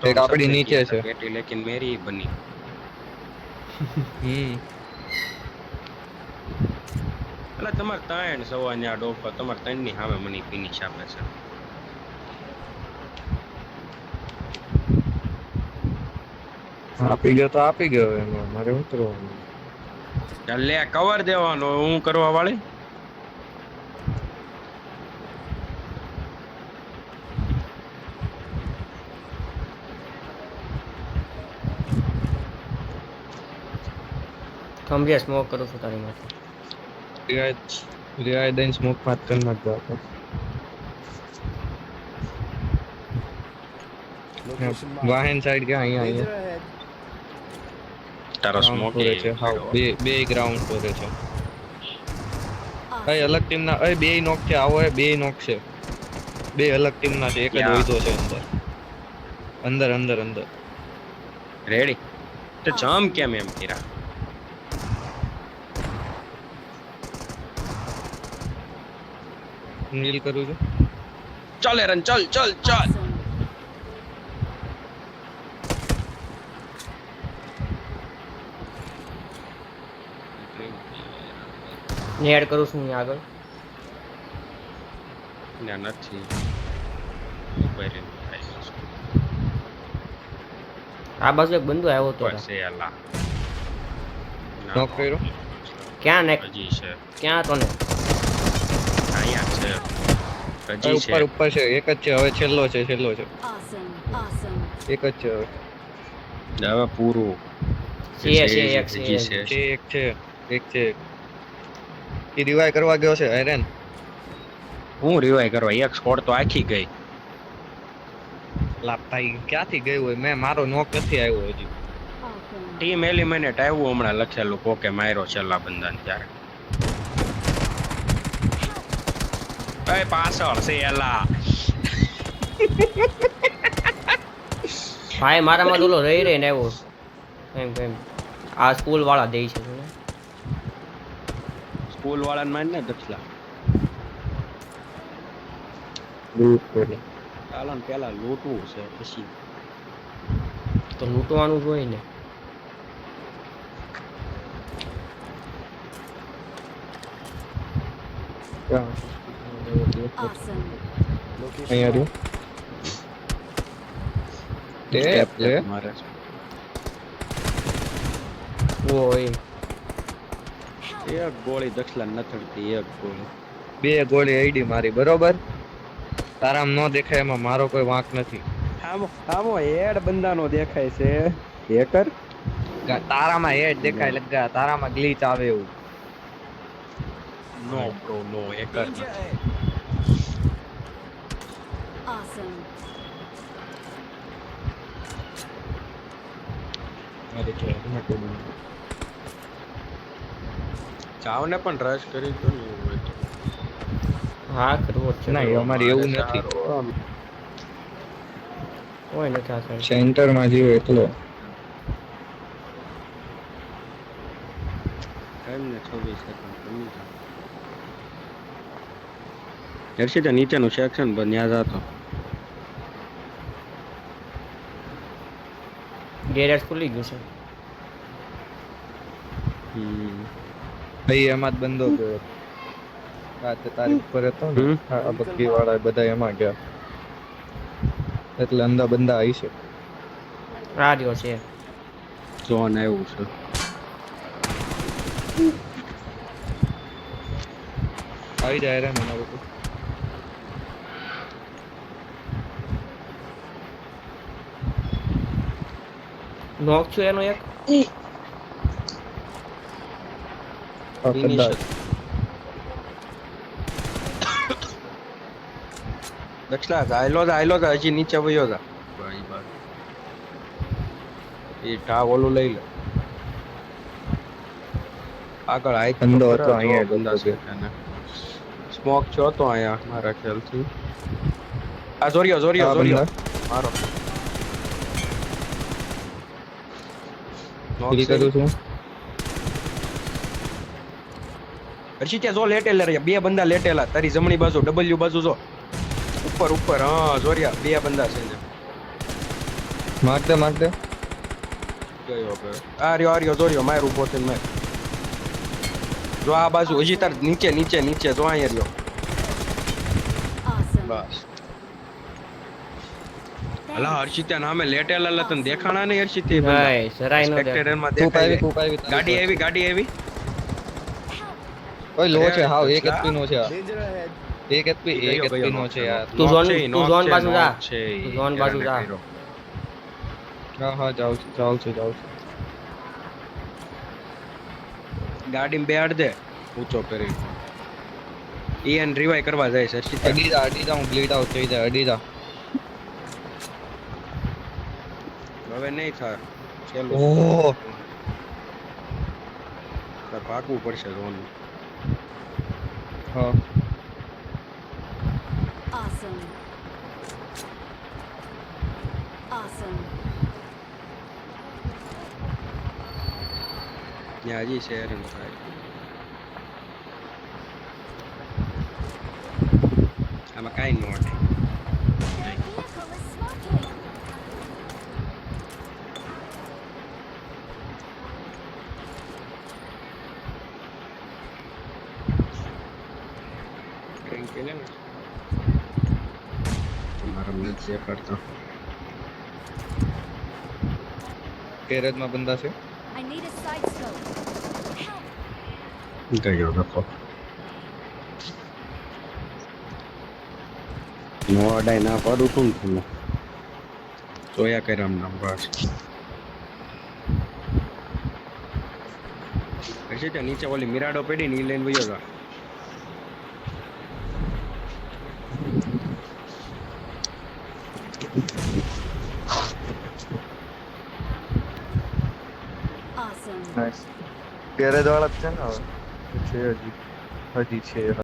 एक हम આપડી सबने નીચે किया था છે बेटी लेकिन मेरी ही बनी એટલે તમાર ત્રણ સવાન્યા ડોફા તમાર ત્રણ ની સામે મને ફિનિશ આપે છે આપી ગયો તો આપી ગયો એમાં મારે શું કરવાનું ચાલ લે કવર દેવાનો હું કરવા વાળી કમ્પ્લીટ સ્મોક કરું છું તારી માટે રિવાય દઈને સ્મોક માત કરી નાખજો આપણે Location marked. વાહન સાઈડ કે અહીંયા Danger અહીંયા ahead. તારો ગ્રાઉન્ડ સ્મોક ફ્લોરે છે હાવ પડ્યો બે ગ્રાઉન્ડ ફ્લોરે છે અય Awesome. અલગ ટીમ ના અય બે નોક છે આવો એ બે નોક છે બે અલગ ટીમ ના છે એક જ ક્યાં? વૈધો છે અંદર અંદર અંદર અંદર રેડી તો જામ કેમ એમ કર્યા નીલ કરું છું ચાલ રન ચાલ ચાલ ચાલ Awesome. નેડ કરું છું અહીં આગળ ના નથી ઉપર આ બાજુ એક બંદો આવ્યો હતો છે અલ્લા નોક કર્યો ક્યાં ને હજી છે ક્યાં હતો ને અહીંયા છે હજી છે ઉપર ઉપર છે એક જ છે હવે છેલ્લો છે Awesome. Awesome. એક જ છે હવે હવે પૂરું છે એક હજી છે છે એક છે એ રિવાય કરવા ગયો છે આયરન હું રિવાય કરવા એક સ્કોર તો આખી ગઈ લા ભાઈ ક્યાંથી ગયું હોય મેં મારો નોક નથી આવ્યો હજી Awesome. ટીમ એલિમિનેટ આવ્યું હમણાં લખેલું કોકે માર્યો છેલ્લા બંદાને ત્યારે એ પાછળ છે એલા ભાઈ મારામાં તો ઓલો રહી રહીને આવ્યો એમ આ સ્કૂલ વાળા દે છે મને. સ્કૂલ વાળાને મારને દક્ષલા લૂટ કરી ચાલો ને પેલા લૂંટવું છે પછી તો લૂંટવાનું જ હોય ને Awesome. Location અહીંયા રહ્યું સ્ટેપ લે મારે ઓય એક ગોળી દક્ષલા નથડતી એક ગોળી બે ગોળી આઈડી મારી બરોબર તારામ નો દેખાય એમાં મારો કોઈ વાંક નથી આમો હેડ બંદાનો દેખાય છે હેકર તારામાં હેડ દેખાય લગા તારામાં ગ્લિચ આવે એવું નો બ્રો નો હેકર Danger ahead. Awesome. ચાવને પણ રશ કરી તો ને એવું હોય તો હા કરવો જ છે ના એ અમારી એવું નથી કોઈ નથી આ સાઈડ સેન્ટર માં જીવ એટલો ટાઈમ ને 26 સેકન્ડ કમી છે હર્ષિતા નીચેનું સેક્શન પર ન્યા જાતો ગેરેજ ખુલી ગયું છે ભાઈ એમાં જ બંધો ગયો રાતે તારી ઉપર હતો ને આ બગ્ગી વાળા બધા એમાં ગયા એટલે અંદા બંદા આવી છે આ રહ્યો છે ઝોન આવ્યું છે આવી જાય રે મને લોકો નોક છું એનો એક દક્ષલા આયલો જા હજી નીચે વયો જા એ ટા ઓલું લઈ લે આગળ આઈ ધંધો હતો અહીંયા બંદા છે સ્મોક છો તો અહીંયા મારા ખ્યાલથી આ જોરિયો મારો ફીલ કરું છું હર્ષિ ત્યાં જો લેટેલા રહ્યા બે બંદા લેટેલા તારી જમણી બાજુ ડબલ્યુ બાજુ જો ઉપર હા જોરિયા બે બંદા છે ને માર દે ગયો હવે આ રહ્યો જો રહ્યો માર ઉભો થઈને માર જો આ બાજુ હજી તાર નીચે જો અહીંયા રહ્યો Awesome. બસ અલા હર્ષિતા નામે લેટેલા લતન દેખાણા નહીં હર્ષિતે નહીં જરાય નો દે સ્પેક્ટેટર માં કૂપ દેખાય આવી ગાડી આવી ઓય લો છે હાવ એક HP નો છે આ. Danger ahead. એક HP નો છે યાર. તું ઝોન બાજુ જા તું ઝોન બાજુ જા હા જાઉં છું ગાડી બેહાડ દે ઊંચો કરી ઈએન રિવાઈ કરવા જાય છે હર્ષિતા અડી જા હું બ્લીડ આઉટ થઈ જાય અડી જા. હવે નહીં થાય ચલો ઓહ તાર ભાગવું પડશે ઝોન હા Awesome. Awesome. ત્યાં હજી શહેર થાય આમાં કાંઈ ન વાટે Vehicle is smoking. ડ્રિંક પી લે ને તમારા નીચે કરતો ગેરેજ માં બંદા છે. I need a side scope. Help. ગયો નખો નો અડાઈ ના પાડું શું તમે જોયા કર્યા નામ બસ પછી ત્યાં નીચે ઓલી મિરાડો પડી ને ઈ લઈને વયો જા Awesome. નાઈસ ગેરેજ વાળા જ છે ને હવે છે હજી છે